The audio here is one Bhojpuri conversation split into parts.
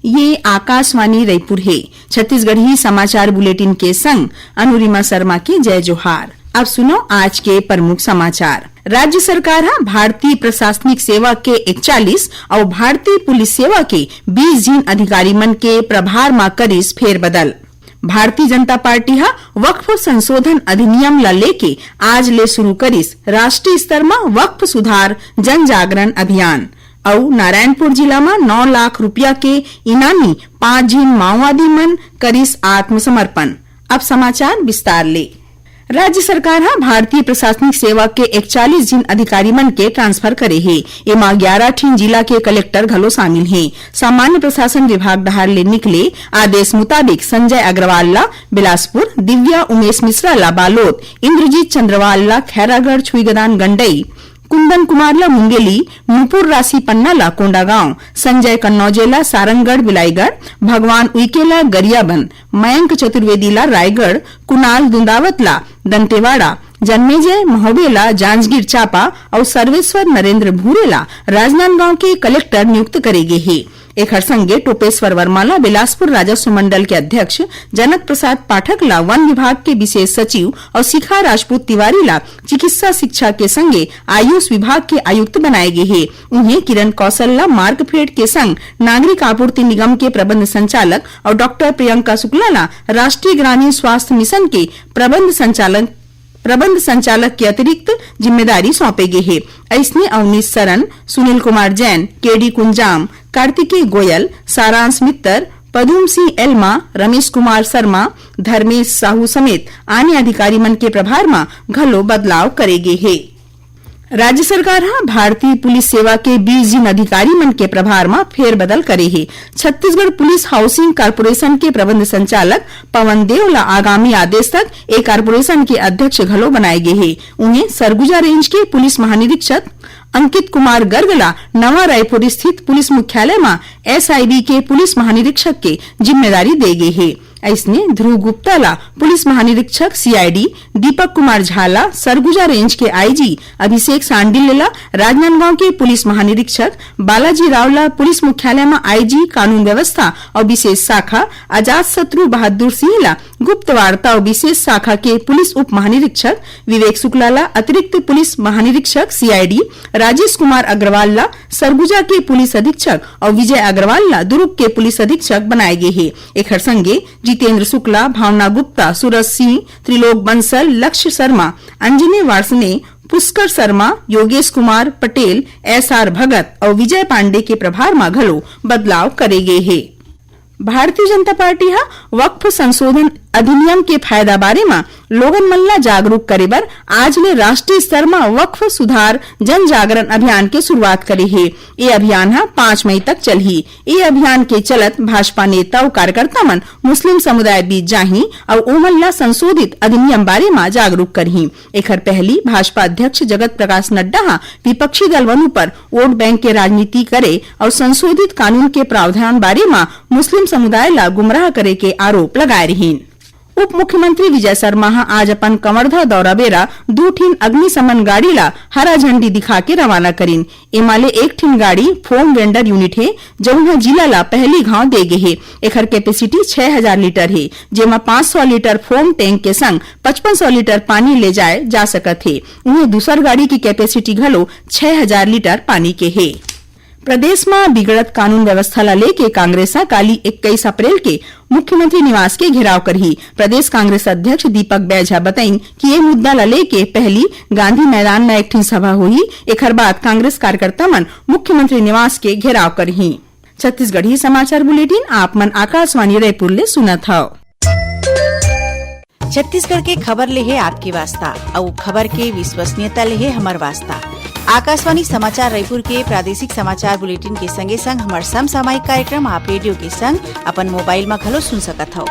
ये आकाशवाणी रायपुर है। छत्तीसगढ़ी समाचार बुलेटिन के संग अनुरिमा शर्मा की जय जोहार। अब सुनो आज के प्रमुख समाचार। राज्य सरकार भारतीय प्रशासनिक सेवा के 41 और भारतीय पुलिस सेवा के 20 जिन अधिकारी मन के प्रभार में करिस फेरबदल। भारतीय जनता पार्टी वक्फ संशोधन अधिनियम ला लेके आज ले शुरू करिस राष्ट्रीय स्तर में वक्फ सुधार जन जागरण अभियान। और नारायणपुर जिला में 9 लाख रुपया के इनामी 5 जिन माओवादी मन करिस आत्मसमर्पण। अब समाचार विस्तार ले। राज्य सरकार भारतीय प्रशासनिक सेवा के 41 जिन अधिकारी मन के ट्रांसफर करे है। एमा 11 ठिन जिला के कलेक्टर घलो शामिल है। सामान्य प्रशासन विभाग डहार ले निकले आदेश मुताबिक संजय अग्रवाल ला बिलासपुर, दिव्या उमेश मिश्रा ला बालोद, इंद्रजीत चंद्रवाल ला खैरागढ़ छुईगदान गंडई, कुंदन कुमार ला मुंगेली, नुपुर राशि पन्ना ला कोंडागांव, संजय कन्नौजेला सारंगगढ़ बिलाईगढ़, भगवान उइकेला गरियाबंद, मयंक चतुर्वेदी ला रायगढ़, कुणाल दुंदावत ला दंतेवाड़ा, जन्मेजय महोबेला जांजगीर चांपा और सर्वेश्वर नरेंद्र भूरेला राजनांदगांव के कलेक्टर नियुक्त करेगे है। एक संगे टोपेश्वर वर्मा ला बिलासपुर राजस्व मंडल के अध्यक्ष, जनक प्रसाद पाठक ला वन विभाग के विशेष सचिव और शिखा राजपूत तिवारी ला चिकित्सा शिक्षा के संगे आयुष विभाग के आयुक्त बनाए गए हैं। उन्हें किरण कौशल ला मार्कफेड के संग नागरिक आपूर्ति निगम के प्रबंध संचालक और डॉक्टर प्रियंका शुक्ला ला राष्ट्रीय ग्रामीण स्वास्थ्य मिशन के प्रबंध संचालक के अतिरिक्त जिम्मेदारी सौंपे गए है। ऐसने अवनीश सरन, सुनील कुमार जैन, केडी कुंजाम, कार्तिकेय गोयल, सारांश मित्तर, पदुम सिंह एल्मा, रमेश कुमार शर्मा, धर्मेश साहू समेत अन्य अधिकारी मन के प्रभार में घलो बदलाव करेगे है। राज्य सरकार भारतीय पुलिस सेवा के 20 जिन अधिकारी मन के प्रभार में फेरबदल करे है। छत्तीसगढ़ पुलिस हाउसिंग कारपोरेशन के प्रबंध संचालक पवन देव ला आगामी आदेश तक एक कारपोरेशन के अध्यक्ष घलो बनाए गए है। उन्हें सरगुजा रेंज के पुलिस महानिरीक्षक अंकित कुमार गर्ग ला नवा रायपुर स्थित पुलिस मुख्यालय में SIB के पुलिस महानिरीक्षक के जिम्मेदारी दे गई है। ऐसने ध्रुव गुप्ता ला पुलिस महानिरीक्षक CID, दीपक कुमार झा ला सरगुजा रेंज के IG, अभिषेक सांडिल ला राजनांदगांव के पुलिस महानिरीक्षक, बालाजी राव ला पुलिस मुख्यालय में IG कानून व्यवस्था और विशेष शाखा, अजात शत्रु बहादुर सिंह ला गुप्त वार्ता और विशेष शाखा के पुलिस उप महानिरीक्षक, विवेक शुक्ला ला अतिरिक्त पुलिस महानिरीक्षक CID, राजेश कुमार अग्रवाल ला सरगुजा के पुलिस अधीक्षक और विजय अग्रवाल ला दुर्ग के पुलिस अधीक्षक बनाए गए हैं। एक संगे जितेंद्र शुक्ला, भावना गुप्ता, सूरज सिंह, त्रिलोक बंसल, लक्ष्य शर्मा, अंजनी वार्सने, पुष्कर शर्मा, योगेश कुमार पटेल, SR भगत और विजय पांडे के प्रभार में घलो बदलाव करे गए है। भारतीय जनता पार्टी वक्फ संशोधन अधिनियम के फायदा बारे में लोगन मन ला जागरूक करे बर आज ले राष्ट्रीय स्तर में वक्फ सुधार जन जागरण अभियान के शुरुआत करे है। ये अभियान 5 मई तक चलही। ये अभियान के चलत भाजपा नेता और कार्यकर्ता मन मुस्लिम समुदाय बीच जाही और ओमन ला संशोधित अधिनियम बारे में जागरूक करही। एखर पहली भाजपा अध्यक्ष जगत प्रकाश नड्डा विपक्षी दलवन पर वोट बैंक के राजनीति करे और संशोधित कानून के प्रावधान बारे में मुस्लिम समुदाय ला गुमराह करे के आरोप लगाए रही। उप मुख्यमंत्री विजय शर्मा आज अपन कवर्धा दौरा बेरा 2 ठिन अग्निशमन गाड़ी ला हरा झंडी दिखा के रवाना करीन। एमाले 1 ठिन गाड़ी फोम वेंडर यूनिट है जौन जिला ला पहली घाव दे गे है। एखर कैपेसिटी 6000 लीटर है, जेमा 500 लीटर फोम टैंक के संग 5500 लीटर पानी ले जाए जा सकत है। उन्हें दूसर गाड़ी की कैपेसिटी घलो 6000 लीटर पानी के है। प्रदेश में बिगड़त कानून व्यवस्था ला लेके कांग्रेस काली 21 अप्रैल के मुख्यमंत्री निवास के घेराव करही। प्रदेश कांग्रेस अध्यक्ष दीपक बैझा बताइन कि ये मुद्दा ला लेके पहली गांधी मैदान में एक ठिन सभा हुई। एकर बाद कांग्रेस कार्यकर्ता मन मुख्यमंत्री निवास के घेराव करही। छत्तीसगढ़ी समाचार बुलेटिन आप मन आकाशवाणी रायपुर ले सुनत हव। छत्तीसगढ़ के खबर ले है आपके वास्ता और खबर के विश्वसनीयता ले है हमार वास्ता। आकाशवाणी समाचार रायपुर के प्रादेशिक समाचार बुलेटिन के संगे संग हमार समसामयिक कार्यक्रम आप रेडियो के संग अपन मोबाइल में घलो सुन सकत हो।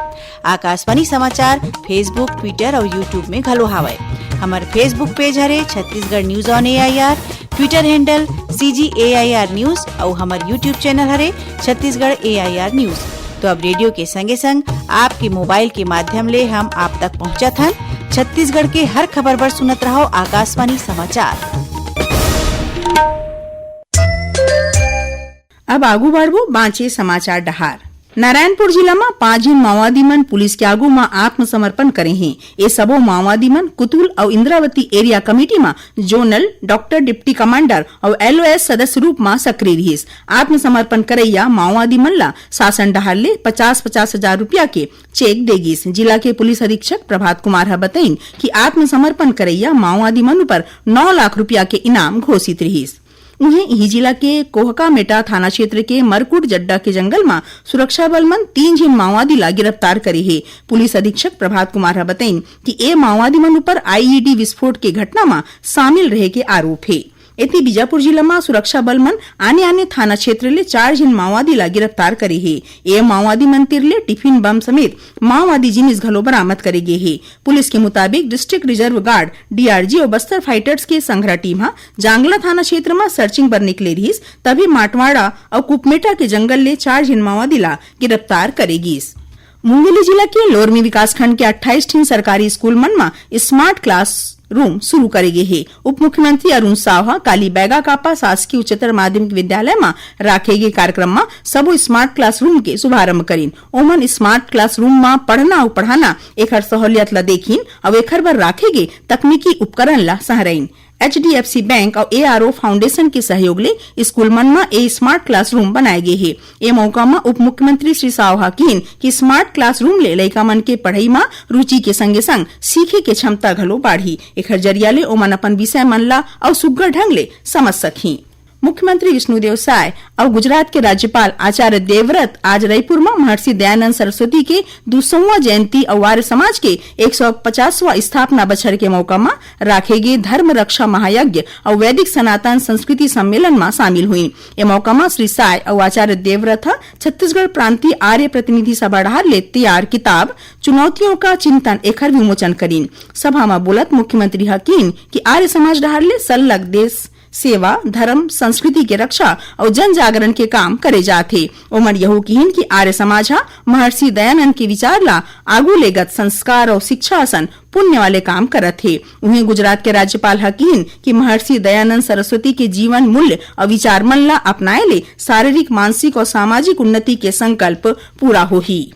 आकाशवाणी समाचार फेसबुक, ट्विटर और यूट्यूब में घलो हावय। हमार फेसबुक पेज हरे Chhattisgarh news on AIR, Twitter handle CGAIR news और हमार यूट्यूब चैनल हरे छत्तीसगढ़ AIR न्यूज। तो अब रेडियो के संगे संग आपके मोबाइल के माध्यम ले हम आप तक पहुँचत हन। छत्तीसगढ़ के हर खबर पर सुनत रहो आकाशवाणी समाचार। अब आगू बढ़बो बाँचे समाचार डहार। नारायणपुर जिला में 5 जन माओवादी मन पुलिस के आगू में आत्मसमर्पण करे हैं। ये सबो माओवादी मन कुतुल और इंद्रावती एरिया कमेटी में जोनल, डॉक्टर, डिप्टी कमांडर और LOS सदस्य रूप में सक्रिय रहिस। आत्मसमर्पण करैया माओवादी मन ला शासन डहार ले 50-50 हजार रुपया के चेक देगिस। जिला के पुलिस अधीक्षक प्रभात कुमार हा बताइन कि आत्मसमर्पण करैया माओवादी मन पर 9 लाख रुपया के इनाम घोषित रहिस। उन्हें यही जिला के कोहका मेटा थाना क्षेत्र के मरकुट जड्डा के जंगल में सुरक्षा बल मन 3 जन माओवादी ला गिरफ्तार करे है। पुलिस अधीक्षक प्रभात कुमार हा बताइन कि ए माओवादी मन पर IED विस्फोट के घटना में शामिल रहे के आरोप है। इति बीजापुर जिला में सुरक्षा बल मन आने थाना क्षेत्र ले 4 जन माओवादी ला गिरफ्तार करे है। ये माओवादी मन तिरले टिफिन बम समेत माओवादी जिनिस घलो बरामद करे गे है। पुलिस के मुताबिक डिस्ट्रिक्ट रिजर्व गार्ड DRG और बस्तर फाइटर्स के संग्रह टीम जांगला थाना क्षेत्र में सर्चिंग पर निकले रहीस, तभी माटवाड़ा और कुपमेटा के जंगल ले 4 जन माओवादी ला गिरफ्तार करेगीस। मुंगेली जिला के लोरमी विकासखंड के 28 ठीन सरकारी स्कूल मन में स्मार्ट क्लास रूम शुरू करेगे है। उप मुख्यमंत्री अरुण साव काली बैगा कापा शासकीय उच्चतर माध्यमिक विद्यालय में राखे गए कार्यक्रम में सबो स्मार्ट क्लासरूम के शुभारंभ करीन। ओमन स्मार्ट क्लासरूम में पढ़ना और पढ़ाना एकर सहूलियत ला देखीन और एकर बर राखे गए तकनीकी उपकरण ला सहरइन। HDFC बैंक और ARO फाउंडेशन के सहयोग ले स्कूल मन में ए स्मार्ट क्लासरूम बनाए गए है। ए मौका में उप मुख्यमंत्री श्री साव कहन कि स्मार्ट क्लासरूम ले लइका मन के पढ़ाई में रुचि के संगे संग सीखे के क्षमता घलो बाढ़ी। एकर जरिया ले ओमन अपन विषय मन ला और सुग्घर ढंग ले समझ सकी। मुख्यमंत्री विष्णुदेव साय और गुजरात के राज्यपाल आचार्य देवव्रत आज रायपुर में महर्षि दयानंद सरस्वती के 200वां जयंती और आर्य समाज के 150वां स्थापना बछर के मौका में राखे गए धर्म रक्षा महायज्ञ और वैदिक सनातन संस्कृति सम्मेलन में शामिल हुई। ये मौका में श्री साय और आचार्य देवव्रत छत्तीसगढ़ प्रांतीय आर्य प्रतिनिधि सभा डहार ले तैयार किताब चुनौतियों का चिंतन एकर विमोचन करीन। सभा में बोलत मुख्यमंत्री हकीन कि आर्य समाज डहार ले सल्लग देश सेवा, धर्म, संस्कृति के रक्षा और जन जागरण के काम करे जाते। ओमन यहू कहन कि आर्य समाज महर्षि दयानंद के विचार ला आगू लेगत संस्कार और शिक्षा असन पुण्य वाले काम करत थे। उन्हें गुजरात के राज्यपाल हकीन कि महर्षि दयानंद सरस्वती के जीवन मूल्य और विचार मन ला अपनाए ले शारीरिक, मानसिक और सामाजिक उन्नति के संकल्प पूरा होही।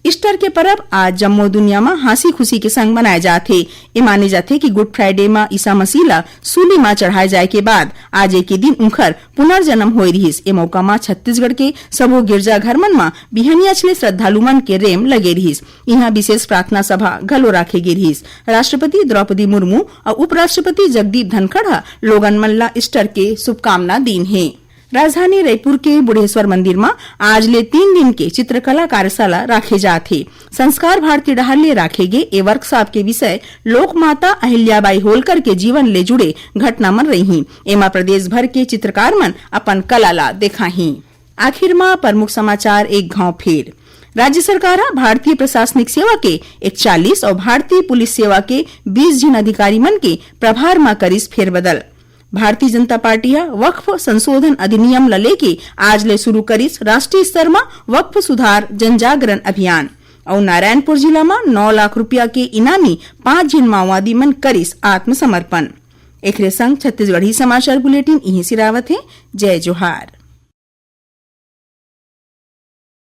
ईस्टर के पर्व आज जम्मो दुनिया में हंसी खुशी के संग मनाए जाते। ये माने जाते कि गुड फ्राइडे में ईसा मसीह ला सूली में चढ़ाए जाए के बाद आज एक दिन उनकर पुनर्जन्म होई रहीस। ए मौका में छत्तीसगढ़ के सबो गिरजा घर मन में बिहनिया छले श्रद्धालु मन के रेम लगे रहीस। यहाँ विशेष प्रार्थना सभा घलो राखे गे रहीस। राष्ट्रपति द्रौपदी मुर्मू और उपराष्ट्रपति जगदीप धनखड़ लोगन मन ला ईस्टर के शुभकामना दीन है। राजधानी रायपुर के बुढ़ेश्वर मंदिर में आज ले 3 दिन के चित्रकला कार्यशाला राखे जाते। संस्कार भारती डहार ले राखे गए ए वर्कशॉप के विषय लोक माता अहिल्याबाई होलकर के जीवन ले जुड़े घटना मन रही। एमा प्रदेश भर के चित्रकार मन अपन कला ला दिखाही। आखिर में प्रमुख समाचार एक घाव फेर। राज्य सरकार भारतीय प्रशासनिक सेवा के 41 और भारतीय पुलिस सेवा के 20 जन अधिकारी मन के प्रभार में करिस फेरबदल। भारतीय जनता पार्टी वक्फ संशोधन अधिनियम ल लेके आज ले शुरू करिस राष्ट्रीय स्तर में वक्फ सुधार जनजागरण अभियान। और नारायणपुर जिला में 9 लाख रुपया के इनामी 5 जन माओवादी मन करिस आत्मसमर्पण। एकरे संग छत्तीसगढ़ी समाचार बुलेटिन यहीं सिरावत है। जय जोहार।